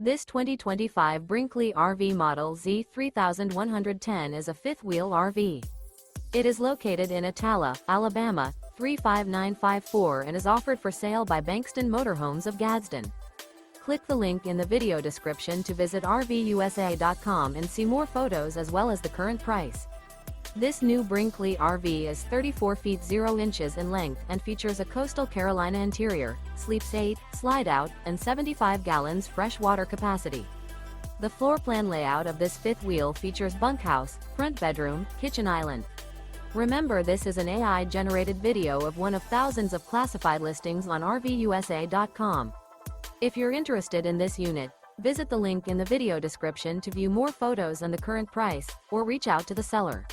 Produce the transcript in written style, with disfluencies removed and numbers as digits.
This 2025 Brinkley RV Model Z 3110 is a fifth-wheel RV. It is located in Attalla, Alabama, 35954 and is offered for sale by Bankston Motorhomes of Gadsden. Click the link in the video description to visit RVUSA.com and see more photos as well as the current price. This new Brinkley RV is 34 feet 0 inches in length and features a coastal Carolina interior, sleeps 8, slide-out, and 75 gallons fresh water capacity. The floor plan layout of this fifth wheel features bunkhouse, front bedroom, kitchen island. Remember, this is an AI-generated video of one of thousands of classified listings on RVUSA.com. If you're interested in this unit, visit the link in the video description to view more photos and the current price, or reach out to the seller.